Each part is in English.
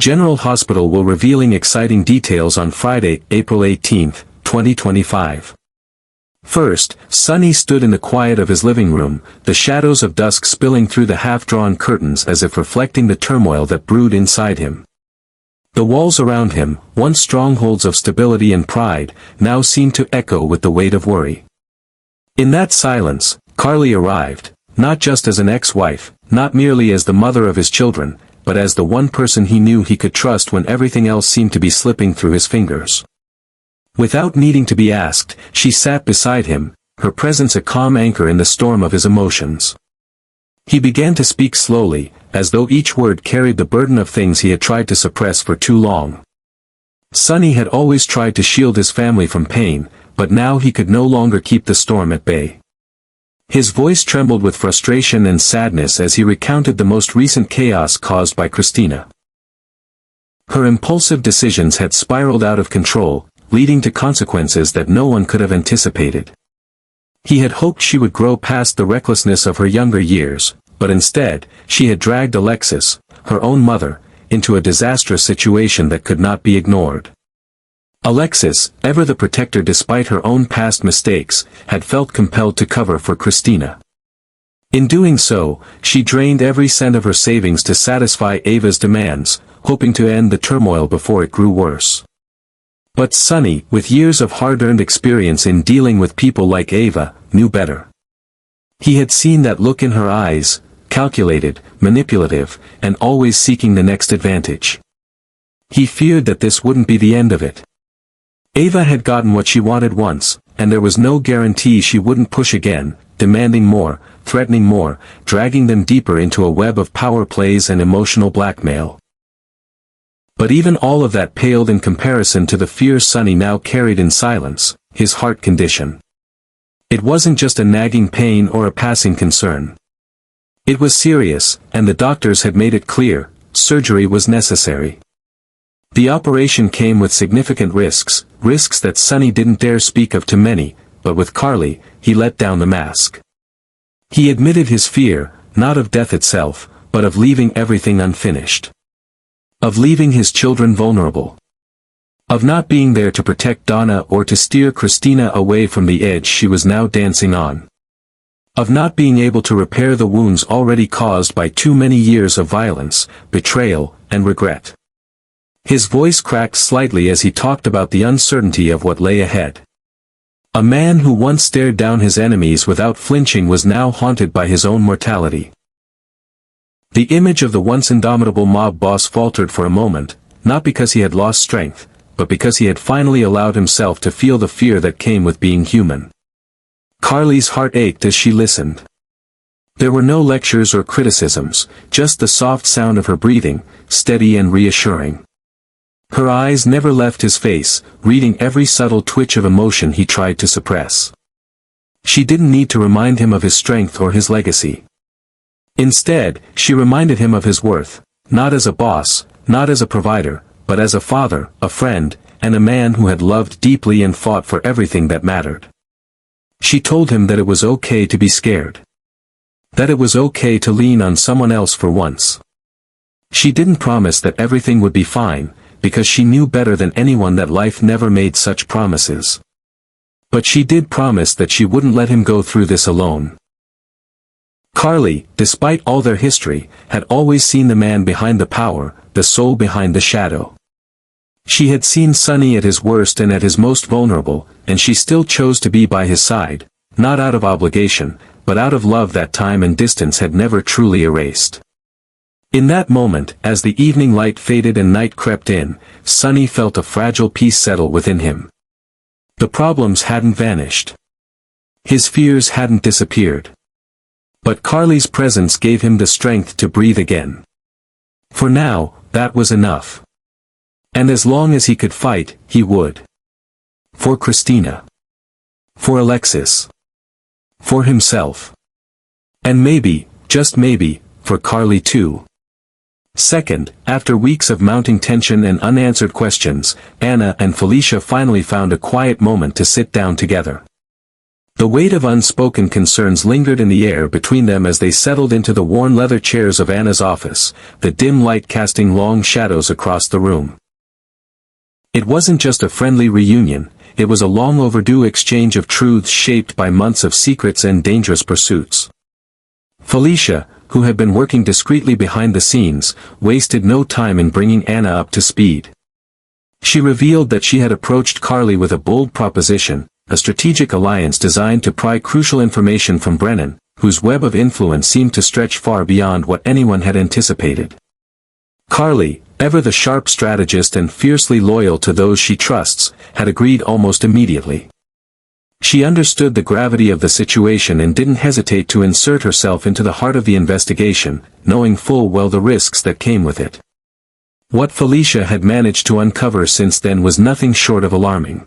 General Hospital will revealing exciting details on Friday, April 18, 2025. First, Sonny stood in the quiet of his living room, the shadows of dusk spilling through the half-drawn curtains as if reflecting the turmoil that brewed inside him. The walls around him, once strongholds of stability and pride, now seemed to echo with the weight of worry. In that silence, Carly arrived, not just as an ex-wife, not merely as the mother of his children, but as the one person he knew he could trust when everything else seemed to be slipping through his fingers. Without needing to be asked, she sat beside him, her presence a calm anchor in the storm of his emotions. He began to speak slowly, as though each word carried the burden of things he had tried to suppress for too long. Sonny had always tried to shield his family from pain, but now he could no longer keep the storm at bay. His voice trembled with frustration and sadness as he recounted the most recent chaos caused by Christina. Her impulsive decisions had spiraled out of control, leading to consequences that no one could have anticipated. He had hoped she would grow past the recklessness of her younger years, but instead, she had dragged Alexis, her own mother, into a disastrous situation that could not be ignored. Alexis, ever the protector despite her own past mistakes, had felt compelled to cover for Christina. In doing so, she drained every cent of her savings to satisfy Ava's demands, hoping to end the turmoil before it grew worse. But Sonny, with years of hard-earned experience in dealing with people like Ava, knew better. He had seen that look in her eyes, calculated, manipulative, and always seeking the next advantage. He feared that this wouldn't be the end of it. Ava had gotten what she wanted once, and there was no guarantee she wouldn't push again, demanding more, threatening more, dragging them deeper into a web of power plays and emotional blackmail. But even all of that paled in comparison to the fear Sonny now carried in silence, his heart condition. It wasn't just a nagging pain or a passing concern. It was serious, and the doctors had made it clear, surgery was necessary. The operation came with significant risks, risks that Sonny didn't dare speak of to many, but with Carly, he let down the mask. He admitted his fear, not of death itself, but of leaving everything unfinished. Of leaving his children vulnerable. Of not being there to protect Donna or to steer Christina away from the edge she was now dancing on. Of not being able to repair the wounds already caused by too many years of violence, betrayal, and regret. His voice cracked slightly as he talked about the uncertainty of what lay ahead. A man who once stared down his enemies without flinching was now haunted by his own mortality. The image of the once indomitable mob boss faltered for a moment, not because he had lost strength, but because he had finally allowed himself to feel the fear that came with being human. Carly's heart ached as she listened. There were no lectures or criticisms, just the soft sound of her breathing, steady and reassuring. Her eyes never left his face, reading every subtle twitch of emotion he tried to suppress. She didn't need to remind him of his strength or his legacy. Instead, she reminded him of his worth, not as a boss, not as a provider, but as a father, a friend, and a man who had loved deeply and fought for everything that mattered. She told him that it was okay to be scared. That it was okay to lean on someone else for once. She didn't promise that everything would be fine, because she knew better than anyone that life never made such promises. But she did promise that she wouldn't let him go through this alone. Carly, despite all their history, had always seen the man behind the power, the soul behind the shadow. She had seen Sonny at his worst and at his most vulnerable, and she still chose to be by his side, not out of obligation, but out of love that time and distance had never truly erased. In that moment, as the evening light faded and night crept in, Sonny felt a fragile peace settle within him. The problems hadn't vanished. His fears hadn't disappeared. But Carly's presence gave him the strength to breathe again. For now, that was enough. And as long as he could fight, he would. For Christina. For Alexis. For himself. And maybe, just maybe, for Carly too. Second, after weeks of mounting tension and unanswered questions, Anna and Felicia finally found a quiet moment to sit down together. The weight of unspoken concerns lingered in the air between them as they settled into the worn leather chairs of Anna's office, the dim light casting long shadows across the room. It wasn't just a friendly reunion, it was a long overdue exchange of truths shaped by months of secrets and dangerous pursuits. Felicia, who had been working discreetly behind the scenes, wasted no time in bringing Anna up to speed. She revealed that she had approached Carly with a bold proposition, a strategic alliance designed to pry crucial information from Brennan, whose web of influence seemed to stretch far beyond what anyone had anticipated. Carly, ever the sharp strategist and fiercely loyal to those she trusts, had agreed almost immediately. She understood the gravity of the situation and didn't hesitate to insert herself into the heart of the investigation, knowing full well the risks that came with it. What Felicia had managed to uncover since then was nothing short of alarming.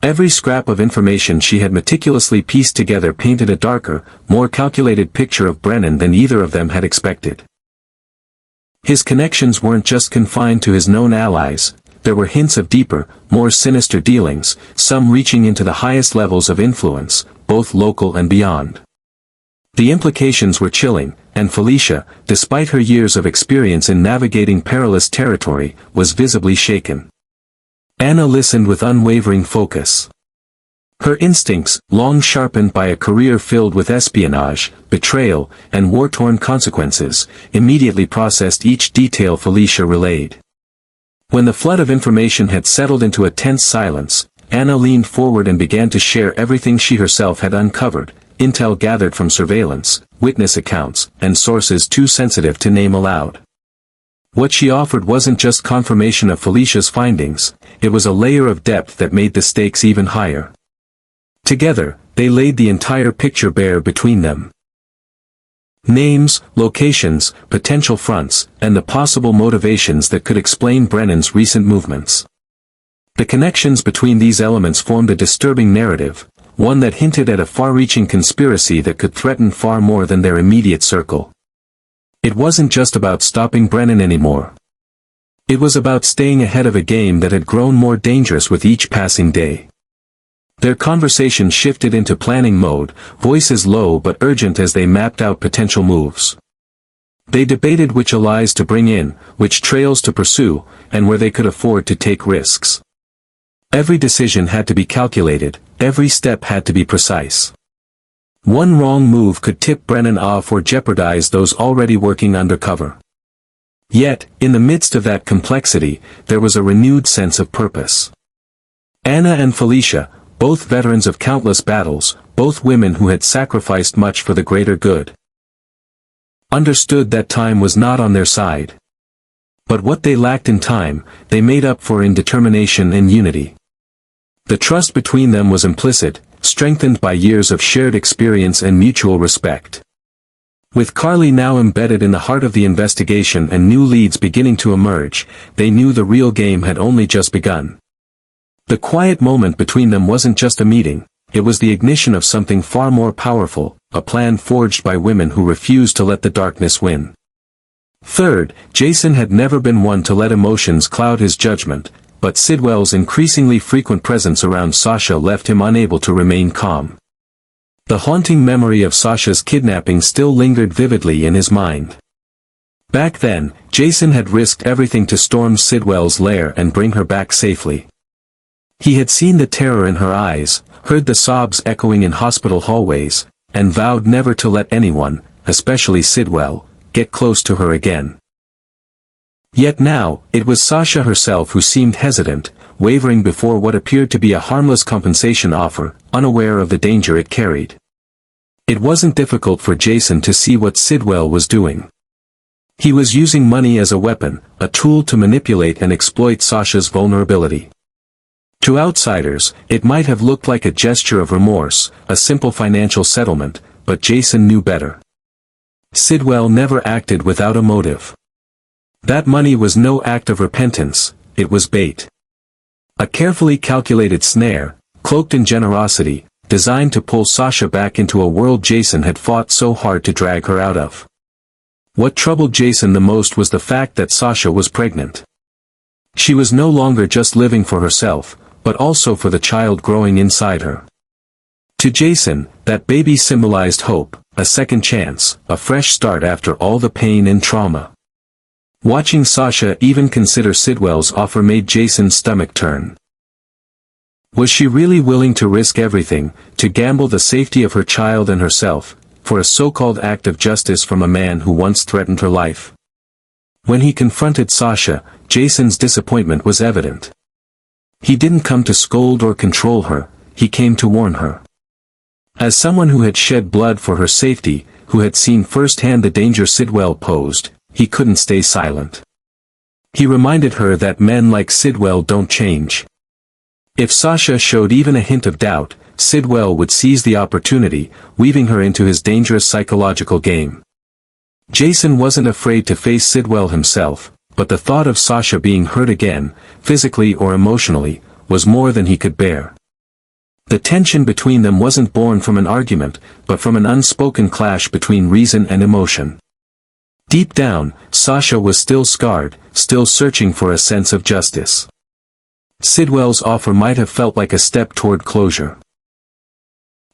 Every scrap of information she had meticulously pieced together painted a darker, more calculated picture of Brennan than either of them had expected. His connections weren't just confined to his known allies, there were hints of deeper, more sinister dealings, some reaching into the highest levels of influence, both local and beyond. The implications were chilling, and Felicia, despite her years of experience in navigating perilous territory, was visibly shaken. Anna listened with unwavering focus. Her instincts, long sharpened by a career filled with espionage, betrayal, and war-torn consequences, immediately processed each detail Felicia relayed. When the flood of information had settled into a tense silence, Anna leaned forward and began to share everything she herself had uncovered, intel gathered from surveillance, witness accounts, and sources too sensitive to name aloud. What she offered wasn't just confirmation of Felicia's findings, it was a layer of depth that made the stakes even higher. Together, they laid the entire picture bare between them. Names, locations, potential fronts, and the possible motivations that could explain Brennan's recent movements. The connections between these elements formed a disturbing narrative, one that hinted at a far-reaching conspiracy that could threaten far more than their immediate circle. It wasn't just about stopping Brennan anymore. It was about staying ahead of a game that had grown more dangerous with each passing day. Their conversation shifted into planning mode, voices low but urgent as they mapped out potential moves. They debated which allies to bring in, which trails to pursue, and where they could afford to take risks. Every decision had to be calculated, every step had to be precise. One wrong move could tip Brennan off or jeopardize those already working undercover. Yet, in the midst of that complexity, there was a renewed sense of purpose. Anna and Felicia, both veterans of countless battles, both women who had sacrificed much for the greater good, understood that time was not on their side. But what they lacked in time, they made up for in determination and unity. The trust between them was implicit, strengthened by years of shared experience and mutual respect. With Carly now embedded in the heart of the investigation and new leads beginning to emerge, they knew the real game had only just begun. The quiet moment between them wasn't just a meeting, it was the ignition of something far more powerful, a plan forged by women who refused to let the darkness win. Third, Jason had never been one to let emotions cloud his judgment, but Sidwell's increasingly frequent presence around Sasha left him unable to remain calm. The haunting memory of Sasha's kidnapping still lingered vividly in his mind. Back then, Jason had risked everything to storm Sidwell's lair and bring her back safely. He had seen the terror in her eyes, heard the sobs echoing in hospital hallways, and vowed never to let anyone, especially Sidwell, get close to her again. Yet now, it was Sasha herself who seemed hesitant, wavering before what appeared to be a harmless compensation offer, unaware of the danger it carried. It wasn't difficult for Jason to see what Sidwell was doing. He was using money as a weapon, a tool to manipulate and exploit Sasha's vulnerability. To outsiders, it might have looked like a gesture of remorse, a simple financial settlement, but Jason knew better. Sidwell never acted without a motive. That money was no act of repentance, it was bait. A carefully calculated snare, cloaked in generosity, designed to pull Sasha back into a world Jason had fought so hard to drag her out of. What troubled Jason the most was the fact that Sasha was pregnant. She was no longer just living for herself, but also for the child growing inside her. To Jason, that baby symbolized hope, a second chance, a fresh start after all the pain and trauma. Watching Sasha even consider Sidwell's offer made Jason's stomach turn. Was she really willing to risk everything, to gamble the safety of her child and herself, for a so-called act of justice from a man who once threatened her life? When he confronted Sasha, Jason's disappointment was evident. He didn't come to scold or control her, he came to warn her. As someone who had shed blood for her safety, who had seen firsthand the danger Sidwell posed, he couldn't stay silent. He reminded her that men like Sidwell don't change. If Sasha showed even a hint of doubt, Sidwell would seize the opportunity, weaving her into his dangerous psychological game. Jason wasn't afraid to face Sidwell himself, but the thought of Sasha being hurt again, physically or emotionally, was more than he could bear. The tension between them wasn't born from an argument, but from an unspoken clash between reason and emotion. Deep down, Sasha was still scarred, still searching for a sense of justice. Sidwell's offer might have felt like a step toward closure.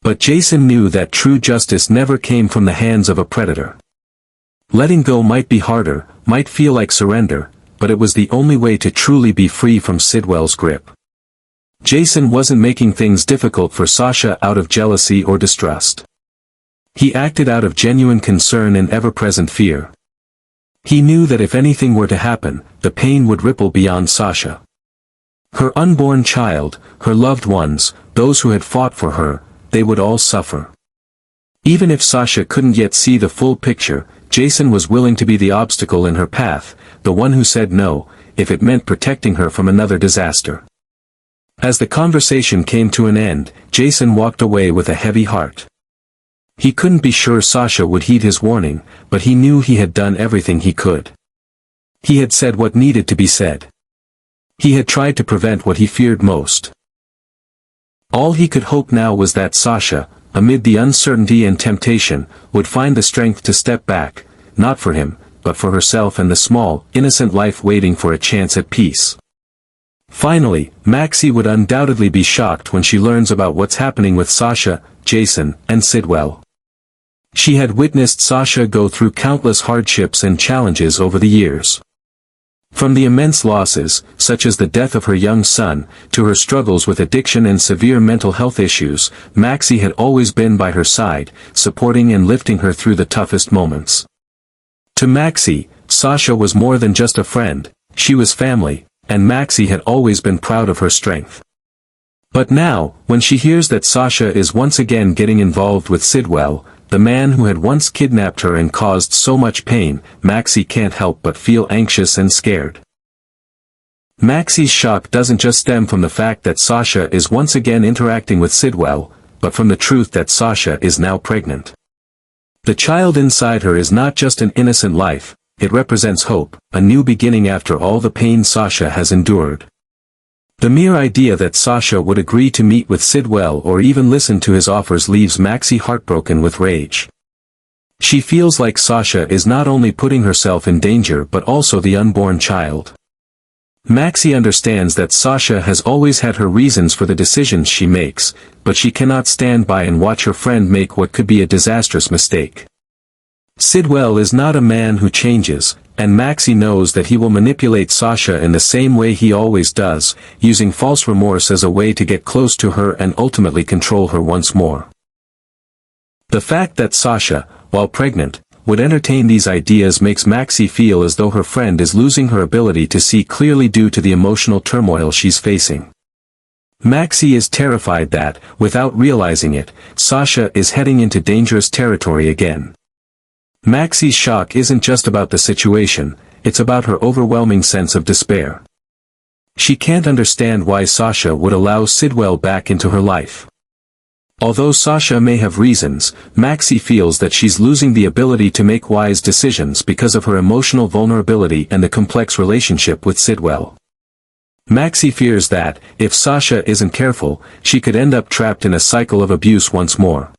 But Jason knew that true justice never came from the hands of a predator. Letting go might be harder, might feel like surrender, but it was the only way to truly be free from Sidwell's grip. Jason wasn't making things difficult for Sasha out of jealousy or distrust. He acted out of genuine concern and ever-present fear. He knew that if anything were to happen, the pain would ripple beyond Sasha. Her unborn child, her loved ones, those who had fought for her, they would all suffer. Even if Sasha couldn't yet see the full picture, Jason was willing to be the obstacle in her path, the one who said no, if it meant protecting her from another disaster. As the conversation came to an end, Jason walked away with a heavy heart. He couldn't be sure Sasha would heed his warning, but he knew he had done everything he could. He had said what needed to be said. He had tried to prevent what he feared most. All he could hope now was that Sasha, amid the uncertainty and temptation, would find the strength to step back, not for him, but for herself and the small, innocent life waiting for a chance at peace. Finally, Maxie would undoubtedly be shocked when she learns about what's happening with Sasha, Jason, and Sidwell. She had witnessed Sasha go through countless hardships and challenges over the years. From the immense losses, such as the death of her young son, to her struggles with addiction and severe mental health issues, Maxie had always been by her side, supporting and lifting her through the toughest moments. To Maxie, Sasha was more than just a friend, she was family, and Maxie had always been proud of her strength. But now, when she hears that Sasha is once again getting involved with Sidwell, the man who had once kidnapped her and caused so much pain, Maxie can't help but feel anxious and scared. Maxie's shock doesn't just stem from the fact that Sasha is once again interacting with Sidwell, but from the truth that Sasha is now pregnant. The child inside her is not just an innocent life, it represents hope, a new beginning after all the pain Sasha has endured. The mere idea that Sasha would agree to meet with Sidwell or even listen to his offers leaves Maxie heartbroken with rage. She feels like Sasha is not only putting herself in danger but also the unborn child. Maxie understands that Sasha has always had her reasons for the decisions she makes, but she cannot stand by and watch her friend make what could be a disastrous mistake. Sidwell is not a man who changes, and Maxie knows that he will manipulate Sasha in the same way he always does, using false remorse as a way to get close to her and ultimately control her once more. The fact that Sasha, while pregnant, would entertain these ideas makes Maxie feel as though her friend is losing her ability to see clearly due to the emotional turmoil she's facing. Maxie is terrified that, without realizing it, Sasha is heading into dangerous territory again. Maxie's shock isn't just about the situation, it's about her overwhelming sense of despair. She can't understand why Sasha would allow Sidwell back into her life. Although Sasha may have reasons, Maxie feels that she's losing the ability to make wise decisions because of her emotional vulnerability and the complex relationship with Sidwell. Maxie fears that, if Sasha isn't careful, she could end up trapped in a cycle of abuse once more.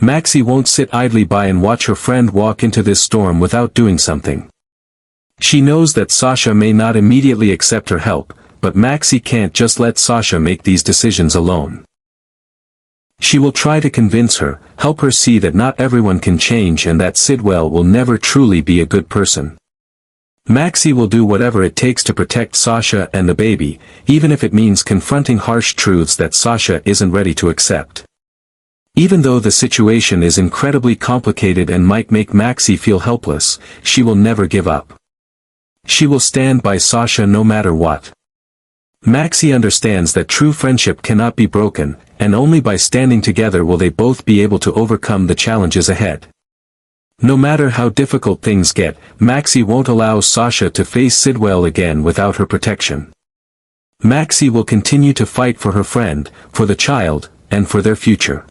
Maxie won't sit idly by and watch her friend walk into this storm without doing something. She knows that Sasha may not immediately accept her help, but Maxie can't just let Sasha make these decisions alone. She will try to convince her, help her see that not everyone can change and that Sidwell will never truly be a good person. Maxie will do whatever it takes to protect Sasha and the baby, even if it means confronting harsh truths that Sasha isn't ready to accept. Even though the situation is incredibly complicated and might make Maxie feel helpless, she will never give up. She will stand by Sasha no matter what. Maxie understands that true friendship cannot be broken, and only by standing together will they both be able to overcome the challenges ahead. No matter how difficult things get, Maxie won't allow Sasha to face Sidwell again without her protection. Maxie will continue to fight for her friend, for the child, and for their future.